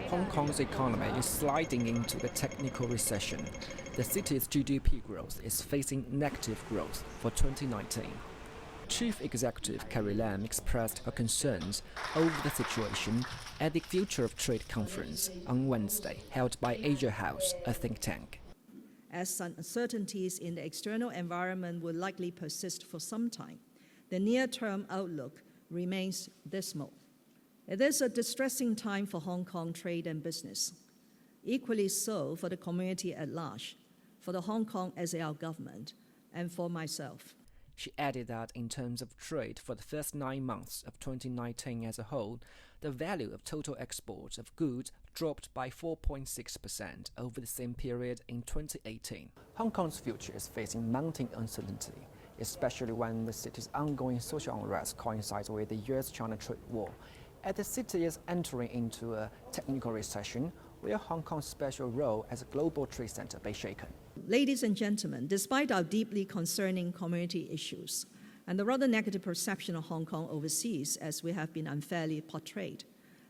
Hong Kong's economy is sliding into the technical recession. The city's GDP growth is facing negative growth for 2019. Chief Executive Carrie Lam expressed her concerns over the situation at the Future of Trade conference on Wednesday, held by Asia House, a think tank. As uncertainties in the external environment will likely persist for some time, the near-term outlook remains dismal. It is a distressing time for Hong Kong trade and business, equally so for the community at large, for the Hong Kong SAR government, and for myself. She added that in terms of trade for the first 9 months of 2019 as a whole, the value of total exports of goods dropped by 4.6% over the same period in 2018. Hong Kong's future is facing mounting uncertainty, especially when the city's ongoing social unrest coincides with the US-China trade war. As the city is entering into a technical recession, will Hong Kong's special role as a global trade center be shaken? Ladies and gentlemen, despite our deeply concerning community issues and the rather negative perception of Hong Kong overseas as we have been unfairly portrayed,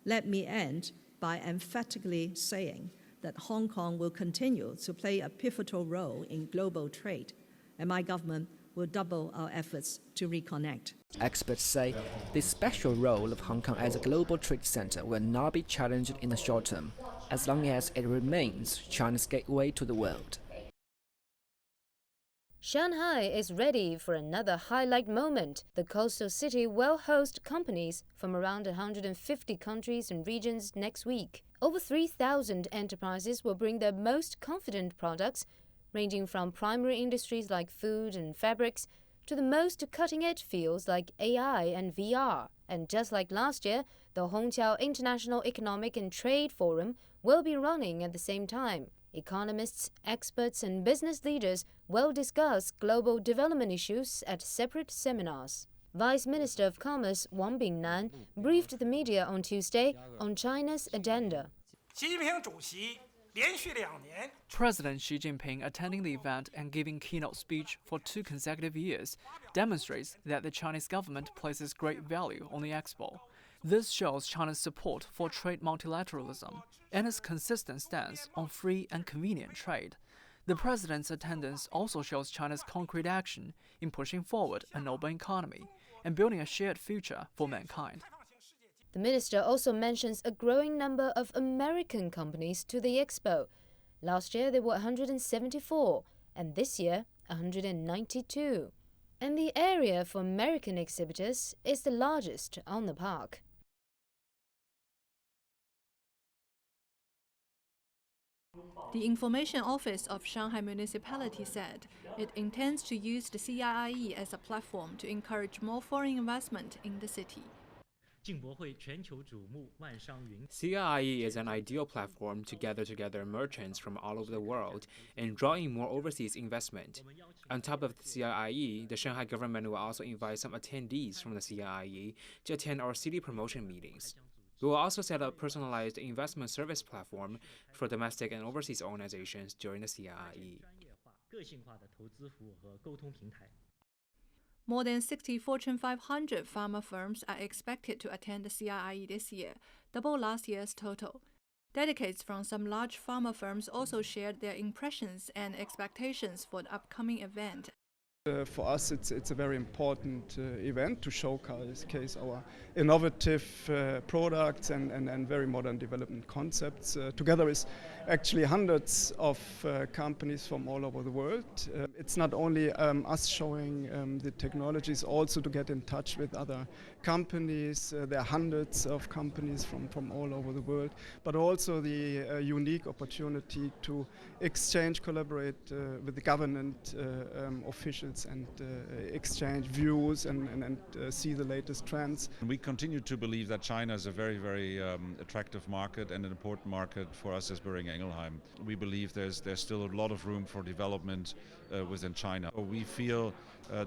let me end by emphatically saying that Hong Kong will continue to play a pivotal role in global trade, and my government will double our efforts to reconnect. Experts say the special role of Hong Kong as a global trade center will not be challenged in the short term, as long as it remains China's gateway to the world. Shanghai is ready for another highlight moment. The coastal city will host companies from around 150 countries and regions next week. Over 3,000 enterprises will bring their most confident products, ranging from primary industries like food and fabrics to the most cutting-edge fields like AI and VR. And just like last year, the Hongqiao International Economic and Trade Forum will be running at the same time. Economists, experts, and business leaders will discuss global development issues at separate seminars. Vice Minister of Commerce Wang Bingnan briefed the media on Tuesday on China's agenda. President Xi Jinping attending the event and giving keynote speech for 2 consecutive years demonstrates that the Chinese government places great value on the expo. This shows China's support for trade multilateralism and its consistent stance on free and convenient trade. The president's attendance also shows China's concrete action in pushing forward an open economy and building a shared future for mankind. The minister also mentions a growing number of American companies to the expo. Last year there were 174, and this year 192. And the area for American exhibitors is the largest on the park. The Information Office of Shanghai Municipality said it intends to use the CIIE as a platform to encourage more foreign investment in the city. CIIE is an ideal platform to gather together merchants from all over the world and draw in more overseas investment. On top of the CIIE, the Shanghai government will also invite some attendees from the CIIE to attend our city promotion meetings. We will also set up a personalized investment service platform for domestic and overseas organizations during the CIIE. More than 60 Fortune 500 pharma firms are expected to attend the CIIE this year, double last year's total. Delegates from some large pharma firms also shared their impressions and expectations for the upcoming event. For us, it's a very important event to showcase our innovative products and very modern development concepts, together with actually hundreds of companies from all over the world. It's not only us showing the technologies, also to get in touch with other companies. There are hundreds of companies from all over the world, but also the unique opportunity to exchange, collaborate with the government officials and exchange views and see the latest trends. We continue to believe that China is a very, very attractive market and an important market for us as Boehringer Ingelheim. We believe there's still a lot of room for development within China. We feel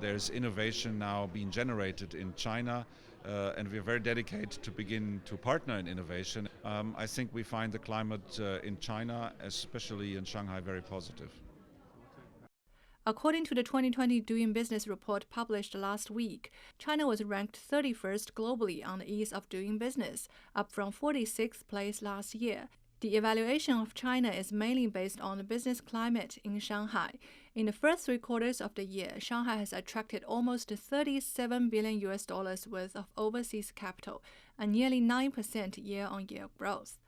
there's innovation now being generated in China, and we're very dedicated to begin to partner in innovation. I think we find the climate in China, especially in Shanghai, very positive. According to the 2020 Doing Business report published last week, China was ranked 31st globally on the ease of doing business, up from 46th place last year. The evaluation of China is mainly based on the business climate in Shanghai. In the first 3 quarters of the year, Shanghai has attracted almost $37 billion worth of overseas capital, a nearly 9% year-on-year growth.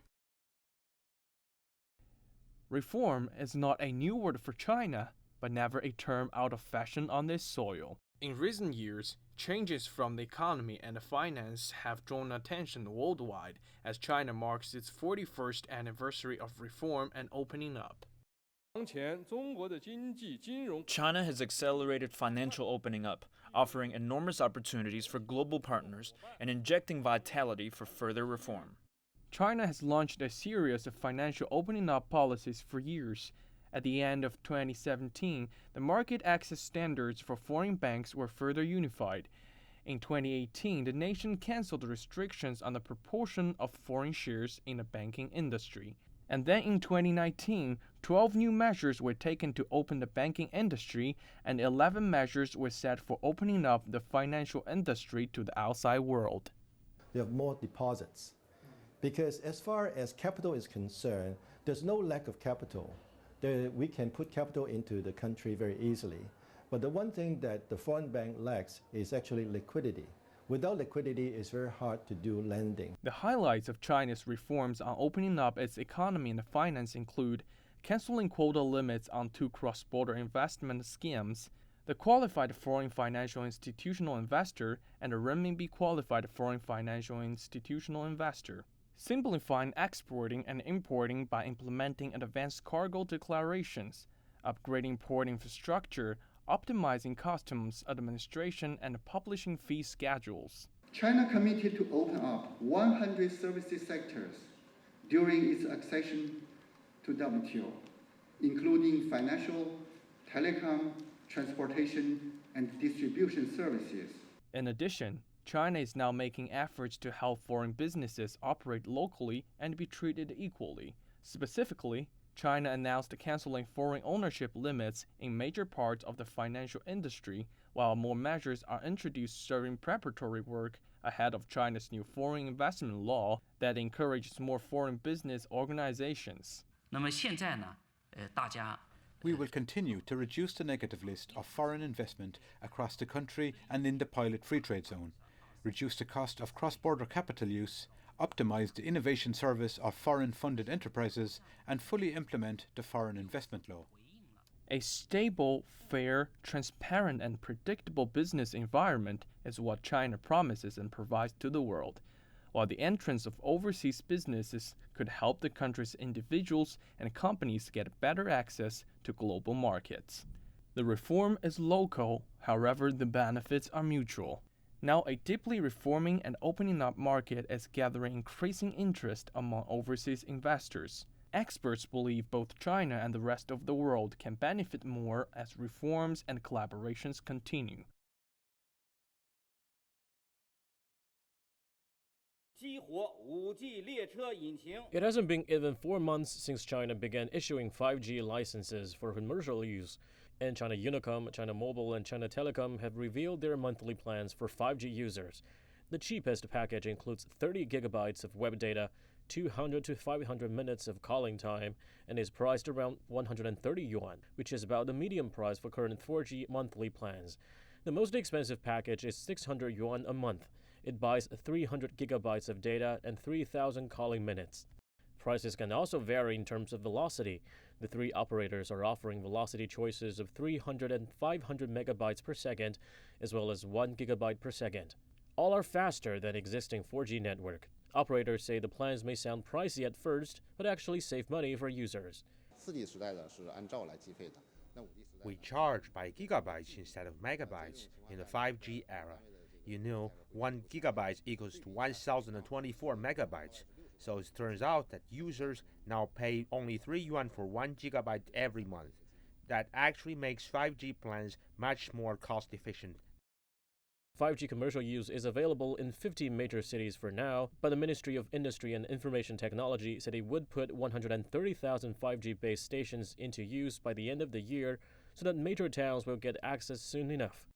Reform is not a new word for China, but never a term out of fashion on this soil. In recent years, changes from the economy and finance have drawn attention worldwide as China marks its 41st anniversary of reform and opening up. China has accelerated financial opening up, offering enormous opportunities for global partners and injecting vitality for further reform. China has launched a series of financial opening up policies for years. At the end of 2017, the market access standards for foreign banks were further unified. In 2018, the nation canceled restrictions on the proportion of foreign shares in the banking industry. And then in 2019, 12 new measures were taken to open the banking industry, and 11 measures were set for opening up the financial industry to the outside world. We have more deposits. Because as far as capital is concerned, there's no lack of capital. We can put capital into the country very easily. But the one thing that the foreign bank lacks is actually liquidity. Without liquidity, it's very hard to do lending. The highlights of China's reforms on opening up its economy and finance include canceling quota limits on 2 cross-border investment schemes, the qualified foreign financial institutional investor, and the renminbi qualified foreign financial institutional investor. Simplifying exporting and importing by implementing advanced cargo declarations, upgrading port infrastructure, optimizing customs administration, and publishing fee schedules. China committed to open up 100 services sectors during its accession to WTO, including financial, telecom, transportation, and distribution services. In addition, China is now making efforts to help foreign businesses operate locally and be treated equally. Specifically, China announced canceling foreign ownership limits in major parts of the financial industry, while more measures are introduced serving preparatory work ahead of China's new foreign investment law that encourages more foreign business organizations. We will continue to reduce the negative list of foreign investment across the country and in the pilot free trade zone, reduce the cost of cross-border capital use, optimize the innovation service of foreign-funded enterprises, and fully implement the foreign investment law. A stable, fair, transparent, and predictable business environment is what China promises and provides to the world, while the entrance of overseas businesses could help the country's individuals and companies get better access to global markets. The reform is local, however, the benefits are mutual. Now, a deeply reforming and opening up market is gathering increasing interest among overseas investors. Experts believe both China and the rest of the world can benefit more as reforms and collaborations continue. It hasn't been even 4 months since China began issuing 5G licenses for commercial use, and China Unicom, China Mobile, and China Telecom have revealed their monthly plans for 5G users. The cheapest package includes 30 gigabytes of web data, 200 to 500 minutes of calling time, and is priced around 130 yuan, which is about the median price for current 4G monthly plans. The most expensive package is 600 yuan a month. It buys 300 gigabytes of data and 3,000 calling minutes. Prices can also vary in terms of velocity. The 3 operators are offering velocity choices of 300 and 500 megabytes per second, as well as 1 gigabyte per second. All are faster than existing 4G network. Operators say the plans may sound pricey at first, but actually save money for users. We charge by gigabytes instead of megabytes in the 5G era. 1 gigabyte equals to 1024 megabytes. So it turns out that users now pay only 3 yuan for 1 gigabyte every month. That actually makes 5G plans much more cost efficient. 5G commercial use is available in 50 major cities for now, but the Ministry of Industry and Information Technology said it would put 130,000 5G-based stations into use by the end of the year so that major towns will get access soon enough.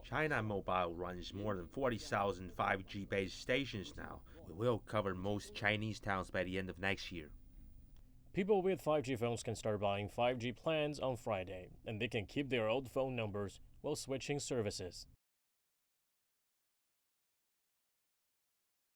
China Mobile runs more than 40,000 5G base stations now. We will cover most Chinese towns by the end of next year. People with 5G phones can start buying 5G plans on Friday, and they can keep their old phone numbers while switching services.